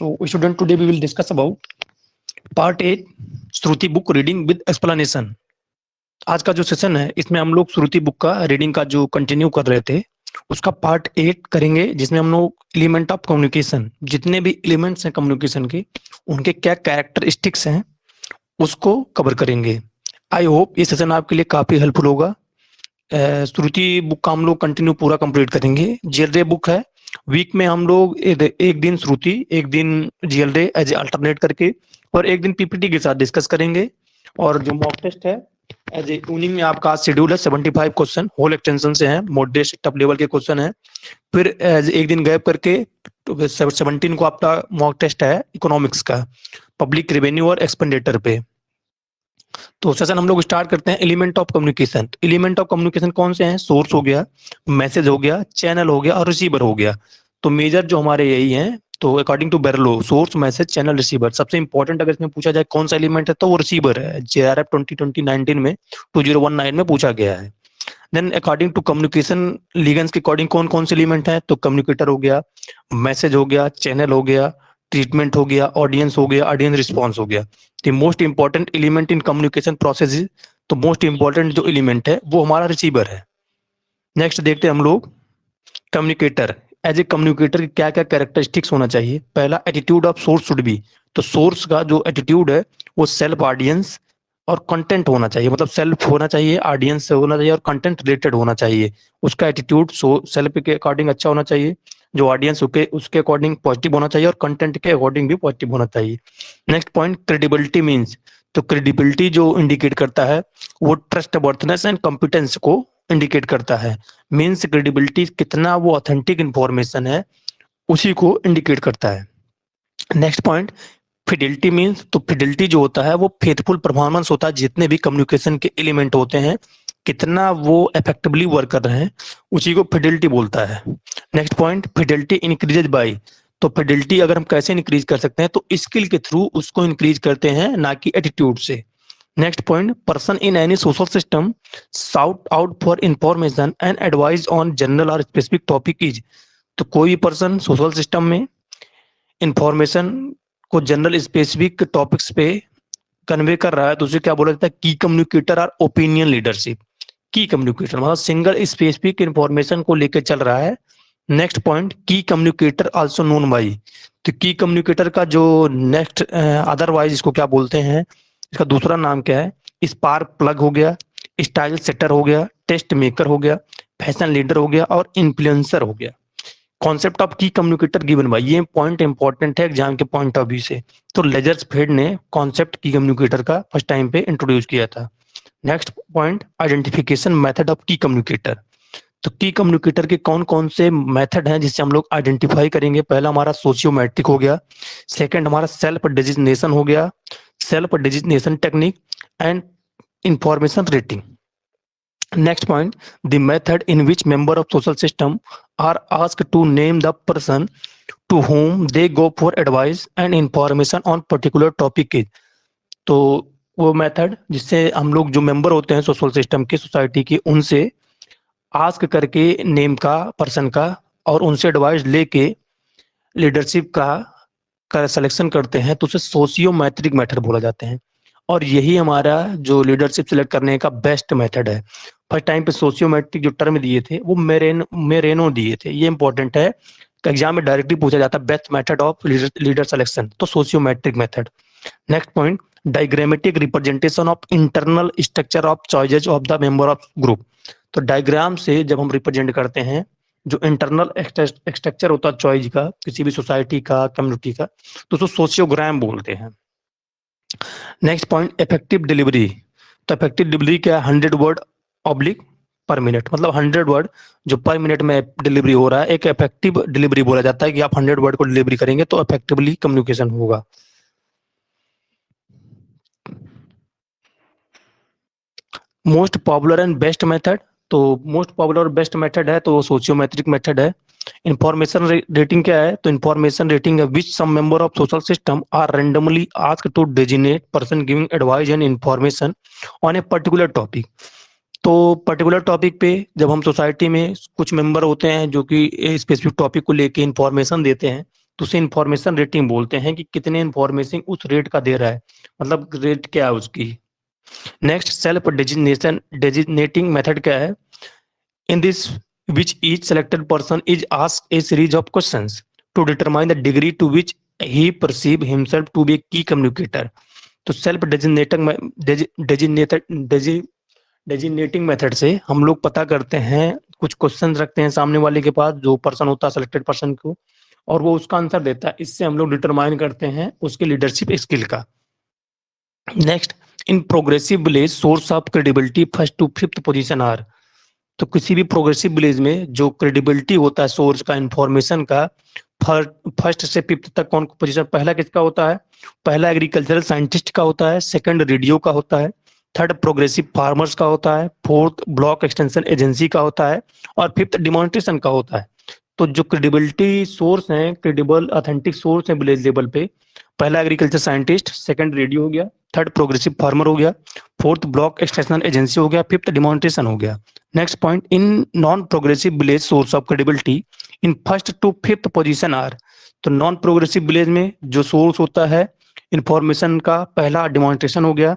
So, student, today we will discuss about part 8 Shruti book reading with explanation. आज का जो session है इसमें हम लोग श्रुति बुक का रीडिंग का जो कंटिन्यू कर रहे थे उसका पार्ट 8 करेंगे, जिसमें हम लोग एलिमेंट ऑफ कम्युनिकेशन, जितने भी एलिमेंट्स हैं कम्युनिकेशन के, उनके क्या कैरेक्टरिस्टिक्स हैं उसको कवर करेंगे। आई होप ये सेशन आपके लिए काफी हेल्पफुल होगा। श्रुति बुक का हम लोग कंटिन्यू पूरा कंप्लीट करेंगे। जीएलडे बुक है, वीक में हम लोग एक दिन श्रुति, एक दिन जीएलडे एज अल्टरनेट करके, और एक दिन पीपीटी के साथ डिस्कस करेंगे। और जो मॉक टेस्ट है एज ए इवनिंग में आपका शेड्यूल है 75 क्वेश्चन होल एक्सटेंशन से है, मॉडरेट टॉप लेवल के क्वेश्चन है। फिर एज एक दिन गैप करके 17 को आपका मॉक टेस्ट है इकोनॉमिक्स का, पब्लिक रेवेन्यू और एक्सपेंडिचर पे। तो सेशन हम लोग स्टार्ट करते हैं element of communication. Element of communication कौन से हैं? सोर्स हो गया, मैसेज हो गया, चैनल हो गया और रिसीवर हो गया। तो मेजर जो हमारे यही हैं। तो according to Berlo, source, message, channel, receiver. सबसे इंपॉर्टेंट अगर इसमें पूछा जाए कौन सा एलिमेंट है तो वो रिसीवर है। जेआरएफ 2019 में 2019 में पूछा गया है। देन अकॉर्डिंग टू कम्युनिकेशन लीगन्स के अकॉर्डिंग कौन कौन से एलिमेंट है? तो कम्युनिकेटर हो गया, मैसेज हो गया, चैनल हो गया, ट्रीटमेंट हो गया, ऑडियंस हो गया, ऑडियंस रिस्पॉन्स हो गया। The most important element in communication process is, तो मोस्ट इंपॉर्टेंट जो एलिमेंट है वो हमारा रिसीवर है। नेक्स्ट देखते हैं हम लोग कम्युनिकेटर। एज ए कम्युनिकेटर की क्या क्या कैरेक्टरिस्टिक्स होना चाहिए? पहला, attitude of source should be, तो सोर्स का जो एटीट्यूड है वो सेल्फ, ऑडियंस और कंटेंट होना चाहिए। मतलब सेल्फ होना चाहिए, ऑडियंस से होना चाहिए और कंटेंट रिलेटेड होना चाहिए। उसका एटीट्यूड सेल्फ के अकॉर्डिंग अच्छा होना चाहिए, जो ऑडियंस उसके अकॉर्डिंग पॉजिटिव होना चाहिए और कंटेंट के अकॉर्डिंग भी पॉजिटिव होना चाहिए। नेक्स्ट पॉइंट, क्रेडिबिलिटी मीन्स, तो क्रेडिबिलिटी जो इंडिकेट करता है वो ट्रस्ट वर्थनेस एंड कॉम्पिटेंस को इंडिकेट करता है। मीन्स क्रेडिबिलिटी कितना वो ऑथेंटिक इंफॉर्मेशन है उसी को इंडिकेट करता है। नेक्स्ट पॉइंट, फिडिलिटी मीन्स, तो फिडिलिटी जो होता है वो फेथफुल परफॉर्मेंस होता है। जितने भी कम्युनिकेशन के एलिमेंट होते हैं कितना वो इफेक्टिवली वर्क कर रहे हैं उसी को फिडिलिटी बोलता है। Next point, fidelity increases by, तो फिडिलिटी अगर हम कैसे इंक्रीज कर सकते हैं तो स्किल के थ्रू उसको इंक्रीज करते हैं, ना कि एटीट्यूड से। Next point, person in any social system sought out for information and advice on general और स्पेसिफिक टॉपिक इज, तो कोई भी पर्सन सोशल सिस्टम में इंफॉर्मेशन को जनरल स्पेसिफिक टॉपिक्स पे कन्वे कर रहा है तो उसे क्या बोला जाता है? की कम्युनिकेटर और ओपिनियन लीडरशिप। की कम्युनिकेटर मतलब सिंगल स्पेसिफिक इंफॉर्मेशन को लेकर चल रहा है। नेक्स्ट पॉइंट, की कम्युनिकेटर आल्सो नोन बाई, तो की कम्युनिकेटर का जो नेक्स्ट अदरवाइज इसको क्या बोलते हैं, इसका दूसरा नाम क्या है? स्पार्क प्लग हो गया, स्टाइल सेटर हो गया, टेस्ट मेकर हो गया, फैशन लीडर हो गया और इन्फ्लुएंसर हो गया। कॉन्सेप्ट ऑफ की कम्युनिकेटर गिवन बाय, ये पॉइंट इंपॉर्टेंट है एग्जाम के पॉइंट ऑफ व्यू से। तो लेजर्सफेल्ड ने कॉन्सेप्ट की कम्युनिकेटर का फर्स्ट टाइम पे इंट्रोड्यूस किया था। Next point, identification method of की कम्युनिकेटर, तो की कम्युनिकेटर के कौन कौन से मेथड हैं जिससे हम लोग आइडेंटिफाई करेंगे? पहला हमारा सोशियोमेट्रिक हो गया, सेकंड हमारा सेल्फ डिजिग्नेशन हो गया, self designation technique and information rating. Next point, the method in which member of social system are asked to name the person to whom they go for advice and information on particular topic is, तो वो method जिससे हम लोग जो member होते हैं social system के, society के, उनसे आस्क करके नेम का, पर्सन का, और उनसे एडवाइस लेके लीडरशिप का सिलेक्शन करते हैं तो उसे सोशियोमेट्रिक मेथड बोला जाते हैं। और यही हमारा जो लीडरशिप सिलेक्ट करने का बेस्ट मेथड है। फर्स्ट टाइम पे सोशियोमेट्रिक जो टर्म दिए थे वो मेरेनो दिए थे। ये इंपॉर्टेंट है, एग्जाम में डायरेक्टली पूछा जाता है best method of leader selection, तो sociometric method. Next point, diagrammatic representation of internal structure of choices of the member of group, तो डायग्राम से जब हम रिप्रेजेंट करते हैं जो इंटरनल स्ट्रक्चर होता है चॉइस का, किसी भी सोसाइटी का, कम्युनिटी का, तो उसको सोशियोग्राम बोलते हैं। नेक्स्ट पॉइंट, इफेक्टिव डिलीवरी, तो इफेक्टिव डिलीवरी क्या है? 100 वर्ड ऑब्लिक पर मिनट, मतलब 100 वर्ड जो पर मिनट में डिलीवरी हो रहा है एक इफेक्टिव डिलीवरी बोला जाता है कि आप 100 वर्ड को डिलीवरी करेंगे तो इफेक्टिवली कम्युनिकेशन होगा। Most popular and best method, तो मोस्ट पॉपुलर और बेस्ट मेथड है तो सोशियोमेट्रिक मेथड है। इंफॉर्मेशन रेटिंग क्या है? तो इंफॉर्मेशन रेटिंग है which some member of social system are randomly asked to designate person giving advice and information on a particular topic. तो पर्टिकुलर टॉपिक पे जब हम सोसाइटी में कुछ मेंबर होते हैं जो कि स्पेसिफिक टॉपिक को लेके इंफॉर्मेशन देते हैं तो उसे इंफॉर्मेशन रेटिंग बोलते हैं कि कितने इंफॉर्मेशन उस रेट का दे रहा है, मतलब रेट क्या है उसकी। नेक्स्ट सेल्फ डेजिग्नेटिंग मेथड क्या है? In this which each selected person is asked a series of questions to determine the degree to which he perceive himself to be a key communicator. तो self designating method से हम लोग पता करते हैं, कुछ क्वेश्चन रखते हैं सामने वाले के पास, जो पर्सन होता है सिलेक्टेड पर्सन को, और वो उसका आंसर देता है। इससे हम लोग डिटरमाइन करते हैं उसकी लीडरशिप स्किल का। Next, in progressive village source of credibility first to fifth position are. तो किसी भी प्रोग्रेसिव विलेज में जो क्रेडिबिलिटी होता है सोर्स का, इंफॉर्मेशन का, फर्स्ट से फिफ्थ तक कौन पोजीशन पहला किसका होता है? पहला एग्रीकल्चरल साइंटिस्ट का होता है, सेकंड रेडियो का होता है, थर्ड प्रोग्रेसिव फार्मर्स का होता है, फोर्थ ब्लॉक एक्सटेंशन एजेंसी का होता है, और फिफ्थ डिमॉन्स्ट्रेशन का होता है। तो जो क्रेडिबिलिटी सोर्स है, क्रेडिबल ऑथेंटिक सोर्स है विलेज लेवल पे, पहला एग्रीकल्चर साइंटिस्ट, सेकंड रेडियो हो गया, थर्ड प्रोग्रेसिव फार्मर हो गया, फोर्थ ब्लॉक एक्सटेंशन एजेंसी हो गया, फिफ्थ डिमॉन्स्ट्रेशन हो गया। Next point, in non progressive village source of credibility in first to fifth position are. तो नॉन प्रोग्रेसिव विलेज में जो सोर्स होता है इंफॉर्मेशन का, पहला डिमॉन्स्ट्रेशन हो गया,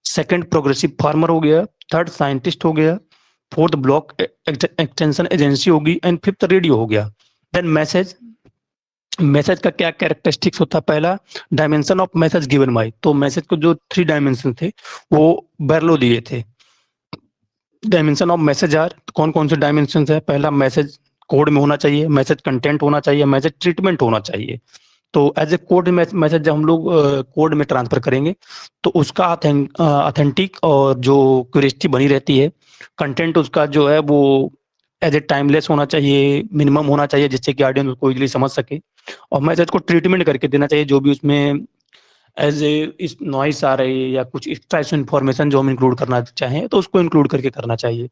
सेकंड प्रोग्रेसिव फार्मर हो गया, थर्ड साइंटिस्ट हो गया, फोर्थ ब्लॉक एक्सटेंशन एजेंसी होगी, एंड फिफ्थ रेडियो हो गया। देन मैसेज, मैसेज का क्या कैरेक्टरिस्टिक्स होता है? पहला, dimension of message given by. तो मैसेज को जो 3 डायमेंशन थे वो बर्लो दिए थे। डायमेंशन ऑफ मैसेज आर, कौन कौन से डायमेंशन है? पहला, मैसेज कोड में होना चाहिए, मैसेज कंटेंट होना चाहिए, मैसेज ट्रीटमेंट होना चाहिए। तो एज ए कोड मैसेज जब हम लोग कोड में ट्रांसफर करेंगे तो उसका ऑथेंटिक और जो क्यूरियोसिटी बनी रहती है, कंटेंट उसका जो है वो एज ए टाइमलेस होना चाहिए, मिनिमम होना चाहिए, जिससे कि ऑडियंस उसको इजीली समझ सके, और मैसेज को ट्रीटमेंट करके देना चाहिए, जो भी उसमें एज ए इस नॉइस आ रही है या कुछ एक्स्ट्रा इन्फॉर्मेशन जो हम इंक्लूड करना चाहें तो उसको इंक्लूड करके करना चाहिए।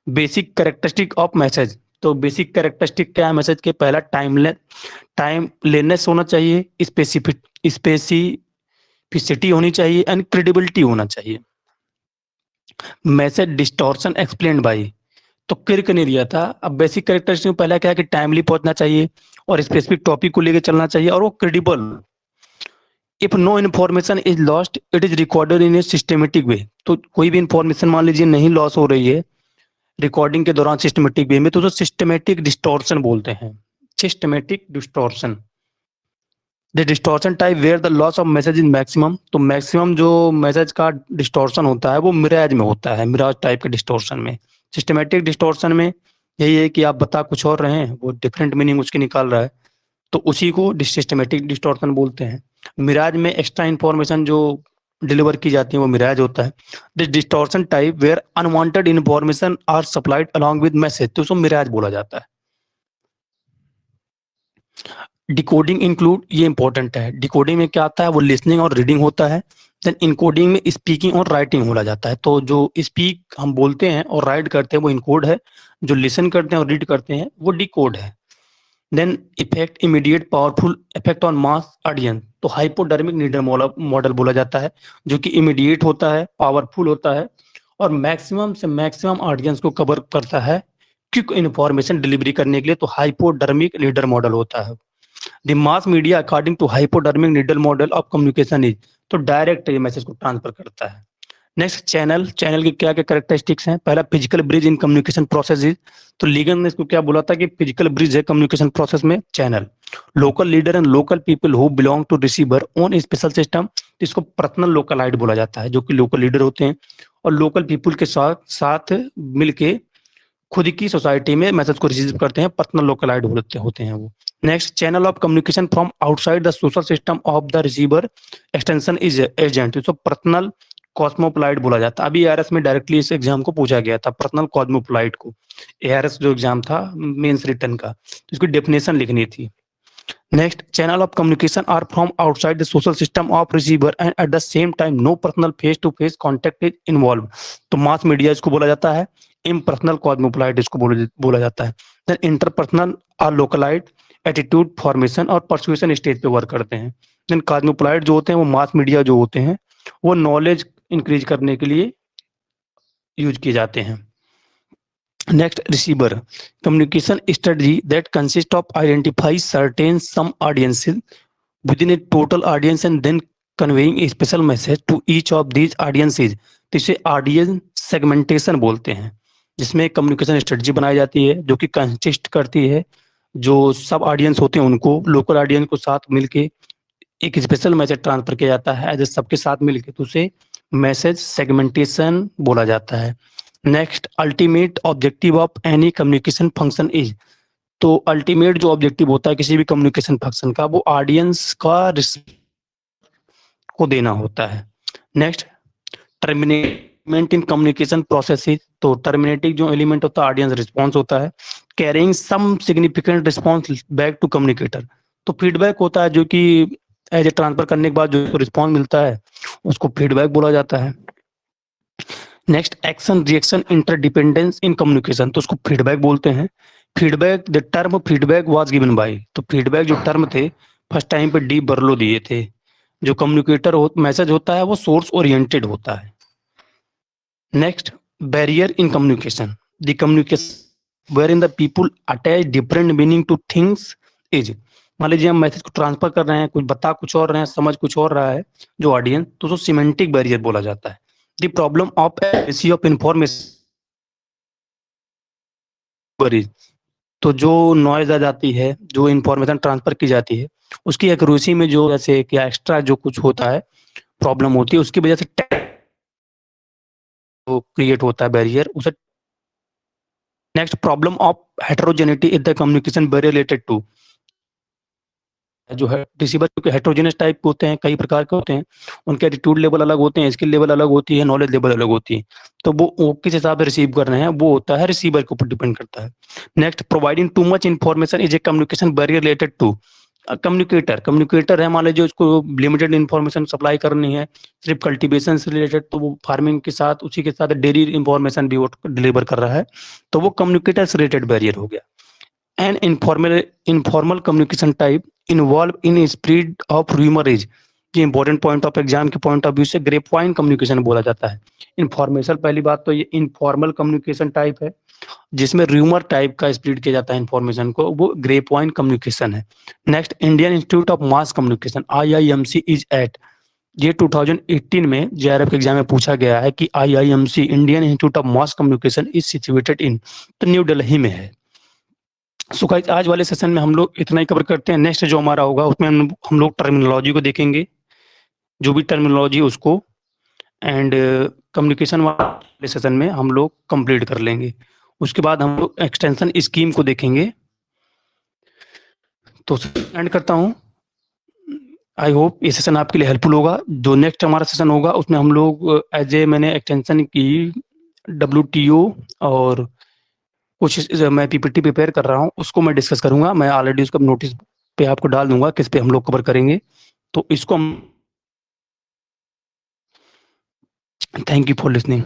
बेसिक कैरेक्टरिस्टिक ऑफ मैसेज, तो बेसिक कैरेक्टरिस्टिक क्या है मैसेज के? पहला, टाइम लेनेस होना चाहिए, स्पेसिफिसिटी होनी चाहिए, एंड क्रेडिबिलिटी होना चाहिए। मैसेज डिस्टॉर्शन एक्सप्लेन्ड बाय, तो किर्क ने दिया था। अब बेसिक कैरेक्टरिस्टिक पहला क्या है कि टाइमली पहुंचना चाहिए और स्पेसिफिक टॉपिक को लेकर चलना चाहिए, और वो credible. If no information is lost it is recorded in a systematic way. तो कोई भी इंफॉर्मेशन मान लीजिए नहीं लॉस हो रही है रिकॉर्डिंग के दौरान सिस्टमेटिक वे में, तो सिस्टमेटिक डिस्टॉर्शन बोलते हैं। Systematic distortion, the distortion type where the loss of message in maximum. तो मैक्सिमम जो मैसेज का डिस्टॉर्शन होता है वो मिराज में होता है, मिराज टाइप के डिस्टॉर्शन में। सिस्टमेटिक डिस्टॉर्शन में यही है कि आप बता कुछ और रहे हैं, वो डिफरेंट मीनिंग उसकी निकाल रहा है, तो उसी को सिस्टमेटिक डिस्टॉर्शन बोलते हैं। मिराज में एक्स्ट्रा इंफॉर्मेशन जो डिलीवर की जाती है वो मिराज होता है। This distortion type where unwanted information are supplied along with message, तो उसको मिराज बोला जाता है। डिकोडिंग इंक्लूड, ये इंपॉर्टेंट है। डिकोडिंग में क्या आता है? वो लिसनिंग और रीडिंग होता है। देन इनकोडिंग में स्पीकिंग और राइटिंग बोला जाता है। तो जो स्पीक हम बोलते हैं और राइट करते हैं वो इनकोड है, जो लिसन करते हैं और रीड करते हैं वो डिकोड है। Then effect, immediate powerful effect on mass audience, तो हाइपोडर्मिक नीडर मॉडल बोला जाता है, जो कि इमीडिएट होता है, पावरफुल होता है, और मैक्सिमम से मैक्सिमम ऑडियंस को कवर करता है क्विक इन्फॉर्मेशन डिलीवरी करने के लिए, तो हाइपोडर्मिक नीडर मॉडल होता है। The mass media according to hypodermic needle model of communication is, तो डायरेक्ट ये मैसेज को ट्रांसफर करता है। नेक्स्ट, चैनल, चैनल की क्या क्या कैरेक्टरिस्टिक्स हैं? पहला, physical bridge in communication process is, तो लीगन ने इसको क्या बोला था कि फिजिकल ब्रिज है कम्युनिकेशन प्रोसेस में channel. Local leader and local people who belong to receiver own special system, इसको पर्सनल लोकलाइट बोला जाता है, जो कि लोकल लीडर होते हैं और लोकल पीपल के साथ मिलके खुद की सोसाइटी में मैसेज को रिसीव करते हैं, पर्सनल लोकलाइट होते हैं वो। Next, channel of communication from outside the social system of the receiver extension is agent, इसको पर्सनल कॉस्मोपोलाइट बोला जाता है। अभी एआरएस में डायरेक्टली इस एग्जाम को पूछा गया था, पर्सनल कॉस्मोपोलाइट को। एआरएस जो एग्जाम था मेंस रिटर्न का, तो इसकी डेफिनेशन लिखनी थी। Next, channel of communication are from outside the social system of receiver and at the same time no personal face to face contact is involve, तो mass media इसको बोला जाता है। इम्पर्सनल कॉस्मोपोलाइट इसको बोला जाता है। Then interpersonal are localite attitude formation और परसुएशन स्टेज पे वर्क करते हैं। देन कॉस्मोपोलाइट जो होते हैं वो मास मीडिया जो होते हैं वो नॉलेज इंक्रीज करने के लिए यूज किए जाते हैं। Next, receiver. Communication strategy that consists of identify certain some audiences within a total audience and then conveying a special message to each of these audiences. तो इसे ऑडियंस सेगमेंटेशन बोलते हैं, जिसमें कम्युनिकेशन स्ट्रेटजी बनाई जाती है जो कि कंसिस्ट करती है जो सब ऑडियंस होते हैं उनको लोकल ऑडियंस को साथ मिलके एक स्पेशल मैसेज ट्रांसफर किया जाता है एज सबके साथ मिलके, तो उसे मैसेज सेगमेंटेशन बोला जाता है। Next, ultimate objective of any communication function is. तो अल्टीमेट जो ऑब्जेक्टिव होता है किसी भी कम्युनिकेशन फंक्शन का, वो ऑडियंस का को देना होता है। Next, terminate in communication processes. तो टर्मिनेटिंग जो एलिमेंट होता है ऑडियंस रिस्पॉन्स होता है। Carrying some significant response back to communicator. तो फीडबैक होता है जो कि एज ए ट्रांसफर करने के बाद जो रिस्पॉन्स मिलता है उसको फीडबैक बोला जाता है। Next, action reaction interdependence in communication. तो उसको फीडबैक बोलते हैं। Feedback, the term feedback was given by. तो फीडबैक जो टर्म थे फर्स्ट टाइम पे डी बर्लो दिए थे। जो कम्युनिकेटर मैसेज होता है वो सोर्स ओरिएंटेड होता है। Next, barrier in communication. The communication where in the people attach different meaning to things is. मान लीजिए हम मैसेज को ट्रांसफर कर रहे हैं, कुछ बता कुछ और रहे हैं, समझ कुछ और रहा है जो ऑडियंस, तो उसको सिमेंटिक बैरियर बोला जाता है। The problem of accuracy of information. तो जो नॉइज आ जाती है, जो इंफॉर्मेशन ट्रांसफर की जाती है उसकी एक्यूरेसी में जो जैसे क्या एक्स्ट्रा जो कुछ होता है प्रॉब्लम होती है, उसकी वजह से क्रिएट होता है बैरियर उसे। Next, problem of heterogeneity is the communication very related to. जो है रिसीवर क्योंकि हेटेरोजेनस टाइप होते हैं, कई प्रकार के होते हैं, उनके एटीट्यूड लेवल अलग होते हैं, स्किल लेवल अलग होती है, नॉलेज लेवल अलग होती है, तो वो किस हिसाब से रिसीव कर रहे हैं वो होता है रिसीवर के ऊपर डिपेंड करता है। Next, providing too much information is a communication very related to. Communicator है, मान लीजिए उसको लिमिटेड इन्फॉर्मेशन सप्लाई करनी है सिर्फ कल्टीवेशन से रिलेटेड, तो वो फार्मिंग के साथ उसी के साथ डेयरी इन्फॉर्मेशन भी वो डिलीवर कर रहा है, तो वो कम्युनिकेटर से रिलेटेड बैरियर हो गया। And informal communication type involve in spread of rumours. ये इंपॉर्टेंट पॉइंट ऑफ एग्जाम के पॉइंट ऑफ व्यू से ग्रेपवाइन कम्युनिकेशन बोला जाता है। इन्फॉर्मेशन, पहली बात तो ये इनफॉर्मल कम्युनिकेशन टाइप है जिसमें र्यूमर टाइप का स्प्रेड किया जाता है इन्फॉर्मेशन को, वो ग्रेपवाइन कम्युनिकेशन है। Next, Indian institute of mass communication IIMC is at. ये 2018 में JRF के एग्जाम में पूछा गया है कि IIMC Indian institute of mass communication is situated in, तो न्यू दिल्ली में है। सो गाइस, आज वाले सेशन में हम लोग इतना ही कवर करते हैं। नेक्स्ट जो हमारा होगा उसमें हम लोग टर्मिनोलॉजी को देखेंगे, जो भी टर्मिनोलॉजी उसको, एंड कम्युनिकेशन वाले सेशन में हम लोग कंप्लीट कर लेंगे। उसके बाद हम लोग एक्सटेंशन स्कीम को देखेंगे। तो एंड करता हूँ। आई होप ये सेशन आपके लिए हेल्पफुल होगा। जो नेक्स्ट हमारा सेशन होगा उसमें हम लोग एज ए मैंने एक्सटेंशन की WTO और कुछ मैं PPT प्रिपेयर कर रहा हूँ उसको मैं डिस्कस करूंगा। मैं ऑलरेडी उसको नोटिस पे आपको डाल दूंगा किस पे हम लोग कवर करेंगे, तो इसको हम। Thank you for listening.